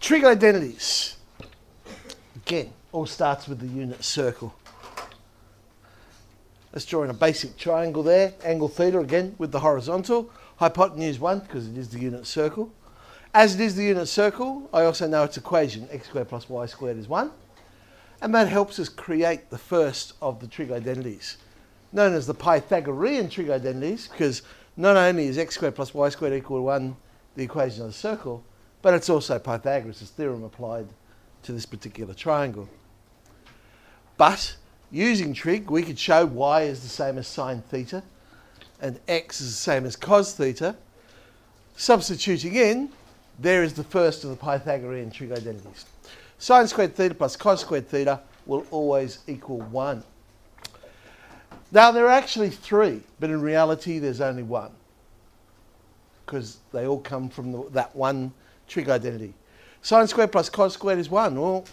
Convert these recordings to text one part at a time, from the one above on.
Trig identities. Again, all starts with the unit circle. Let's draw in a basic triangle there. Angle theta again with the horizontal. Hypotenuse 1 because it is the unit circle. As it is the unit circle, I also know its equation, x squared plus y squared is 1. And that helps us create the first of the trig identities, known as the Pythagorean trig identities, because not only is x squared plus y squared equal to 1 the equation of the circle, but it's also Pythagoras' theorem applied to this particular triangle. But using trig, we could show y is the same as sine theta and x is the same as cos theta. Substituting in, there is the first of the Pythagorean trig identities. Sine squared theta plus cos squared theta will always equal 1. Now there are actually 3, but in reality there's only 1, because they all come from that one trig identity. Sine squared plus cos squared is 1. Well,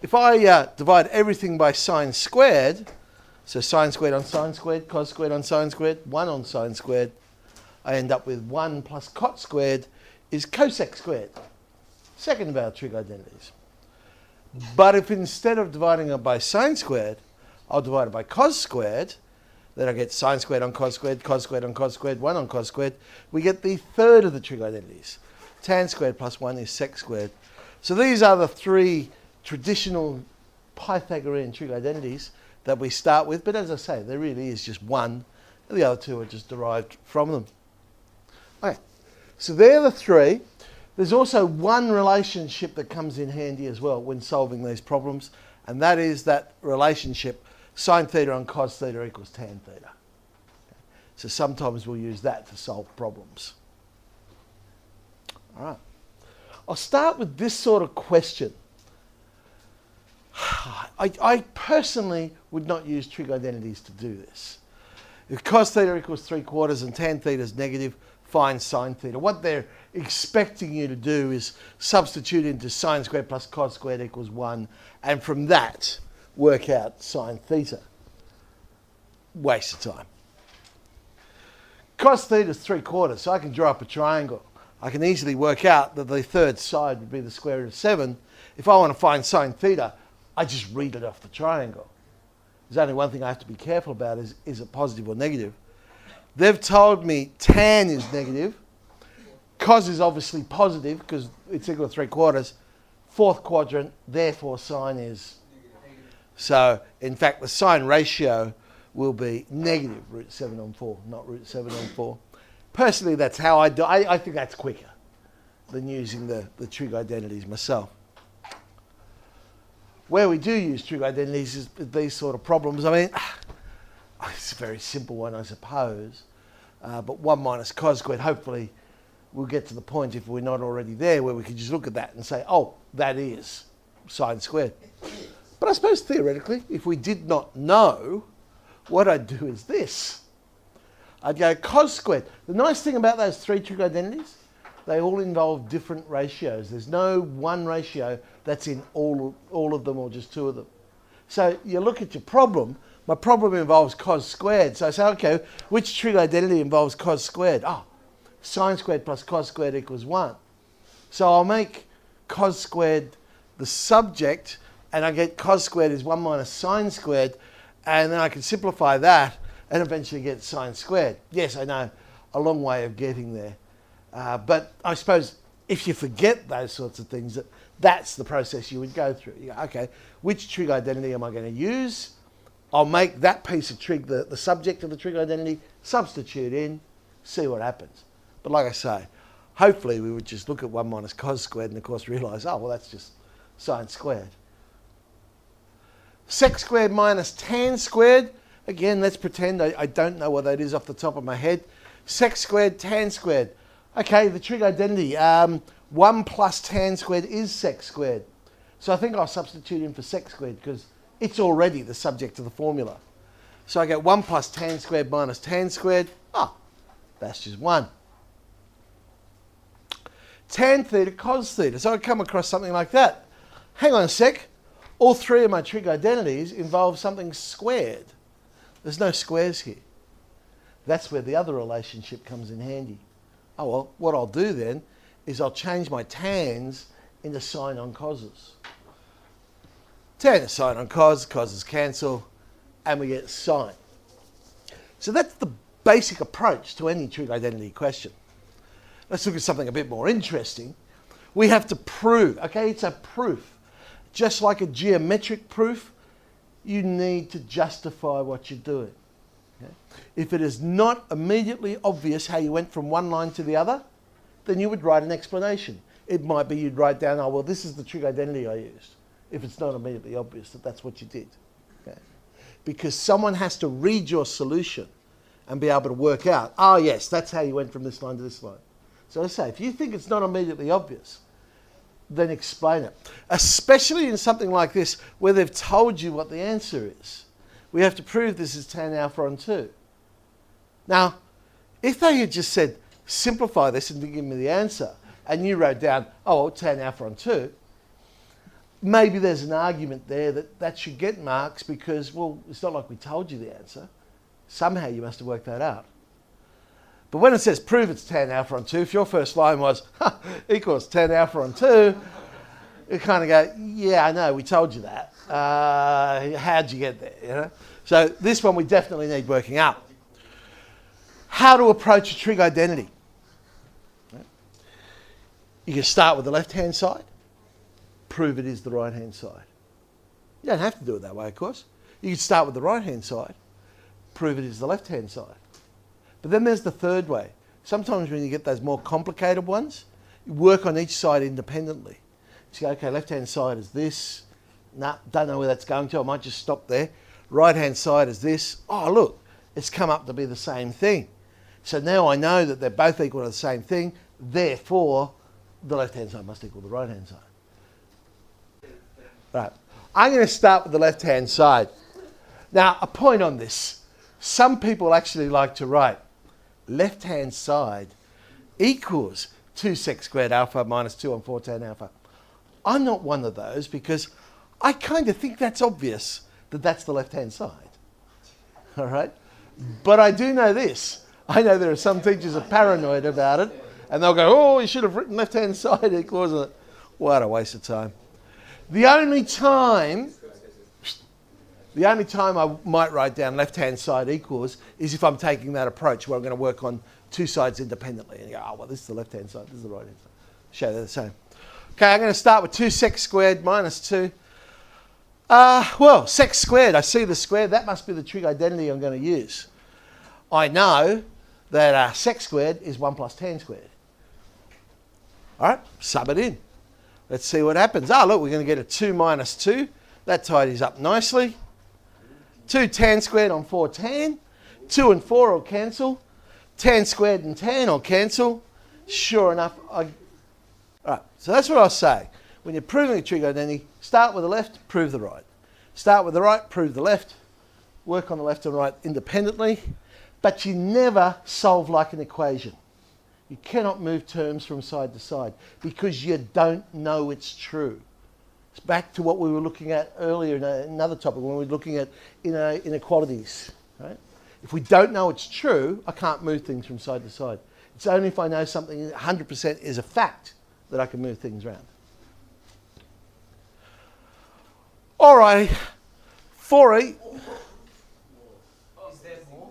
if I divide everything by sine squared, so sine squared on sine squared, cos squared on sine squared, 1 on sine squared, I end up with 1 plus cot squared is cosec squared. Second of our trig identities. But if instead of dividing it by sine squared, I'll divide it by cos squared, then I get sine squared on cos squared on cos squared, 1 on cos squared, we get the third of the trig identities. Tan squared plus 1 is sec squared. So these are the 3 traditional Pythagorean trig identities that we start with, but as I say, there really is just 1, and the other 2 are just derived from them. Okay, so they're the 3. There's also one relationship that comes in handy as well when solving these problems, and that is that relationship sine theta on cos theta equals tan theta. Okay. So sometimes we'll use that to solve problems. All right. I'll start with this sort of question. I personally would not use trig identities to do this. If cos theta equals 3/4 and tan theta is negative, find sine theta. What they're expecting you to do is substitute into sine squared plus cos squared equals 1, and from that work out sine theta. Waste of time. Cos theta is 3/4, so I can draw up a triangle. I can easily work out that the third side would be the square root of 7. If I want to find sine theta, I just read it off the triangle. There's only one thing I have to be careful about is it positive or negative? They've told me tan is negative. Cos is obviously positive because it's equal to 3/4. Fourth quadrant, therefore sine is. So, in fact, the sine ratio will be negative root 7 on 4, not root 7 on 4. Personally, that's how I do. I think that's quicker than using the trig identities myself. Where we do use trig identities is these sort of problems. I mean, it's a very simple one, I suppose. But 1 minus cos squared, hopefully we'll get to the point, if we're not already there, where we can just look at that and say, oh, that is sine squared. But I suppose theoretically, if we did not know, what I'd do is this. I'd go cos squared. The nice thing about those 3 trig identities, they all involve different ratios. There's no one ratio that's in all of them or just 2 of them. So you look at your problem. My problem involves cos squared. So I say, okay, which trig identity involves cos squared? Oh, sine squared plus cos squared equals 1. So I'll make cos squared the subject, and I get cos squared is 1 minus sine squared, and then I can simplify that and eventually get sine squared. Yes, I know, a long way of getting there. But I suppose if you forget those sorts of things, that's the process you would go through. You go, okay, which trig identity am I going to use? I'll make that piece of trig the subject of the trig identity, substitute in, see what happens. But like I say, hopefully we would just look at 1 minus cos squared and of course realise, oh, well, that's just sine squared. Sec squared minus tan squared. Again, let's pretend I don't know what that is off the top of my head. Sec squared, tan squared. Okay, the trig identity. 1 plus tan squared is sec squared. So I think I'll substitute in for sec squared because it's already the subject of the formula. So I get 1 plus tan squared minus tan squared. Oh, that's just 1. Tan theta, cos theta. So I come across something like that. Hang on a sec. All 3 of my trig identities involve something squared. There's no squares here. That's where the other relationship comes in handy. Oh, well, what I'll do then is I'll change my tans into sine on causes. Tan is sine on cos, causes cancel, and we get sine. So that's the basic approach to any trig identity question. Let's look at something a bit more interesting. We have to prove, okay, it's a proof. Just like a geometric proof, you need to justify what you're doing. Okay? If it is not immediately obvious how you went from one line to the other, then you would write an explanation. It might be you'd write down, oh, well, this is the trig identity I used, if it's not immediately obvious that that's what you did. Okay? Because someone has to read your solution and be able to work out, oh, yes, that's how you went from this line to this line. So I say, if you think it's not immediately obvious, then explain it. Especially in something like this, where they've told you what the answer is. We have to prove this is tan alpha on 2. Now, if they had just said, simplify this and give me the answer, and you wrote down, oh, well, tan alpha on 2, maybe there's an argument there that that should get marks because, well, it's not like we told you the answer. Somehow you must have worked that out. But when it says prove it's tan alpha on 2, if your first line was equals tan alpha on 2, you kind of go, yeah, I know, we told you that. How'd you get there? You know? So this one we definitely need working out. How to approach a trig identity. You can start with the left-hand side, prove it is the right-hand side. You don't have to do it that way, of course. You can start with the right-hand side, prove it is the left-hand side. But then there's the third way. Sometimes when you get those more complicated ones, you work on each side independently. So you go, okay, left-hand side is this. Nah, don't know where that's going to. I might just stop there. Right-hand side is this. Oh, look, it's come up to be the same thing. So now I know that they're both equal to the same thing. Therefore, the left-hand side must equal the right-hand side. Right. I'm going to start with the left-hand side. Now, a point on this. Some people actually like to write left-hand side equals 2 sec squared alpha minus 2 on 4 tan alpha. I'm not one of those because I kind of think that's obvious that that's the left-hand side. All right? But I do know this. I know there are some teachers who are paranoid about it and they'll go, oh, you should have written left-hand side equals. What a waste of time. The only time I might write down left-hand side equals is if I'm taking that approach where I'm going to work on two sides independently. And you go, oh, well, this is the left-hand side, this is the right-hand side. Show they're the same. Okay, I'm going to start with 2 sec squared minus 2. Well, sec squared, I see the square. That must be the trig identity I'm going to use. I know that sec squared is 1 plus tan squared. All right, sub it in. Let's see what happens. Oh, look, we're going to get a 2 minus 2. That tidies up nicely. 2 tan squared on 4 tan. 2 and 4 will cancel. Tan squared and tan will cancel. Sure enough, all right, so that's what I'll say. When you're proving a trig identity, start with the left, prove the right. Start with the right, prove the left. Work on the left and right independently. But you never solve like an equation. You cannot move terms from side to side because you don't know it's true. It's back to what we were looking at earlier in another topic when we were looking at inequalities. Right? If we don't know it's true, I can't move things from side to side. It's only if I know something 100% is a fact that I can move things around. All right, 4e.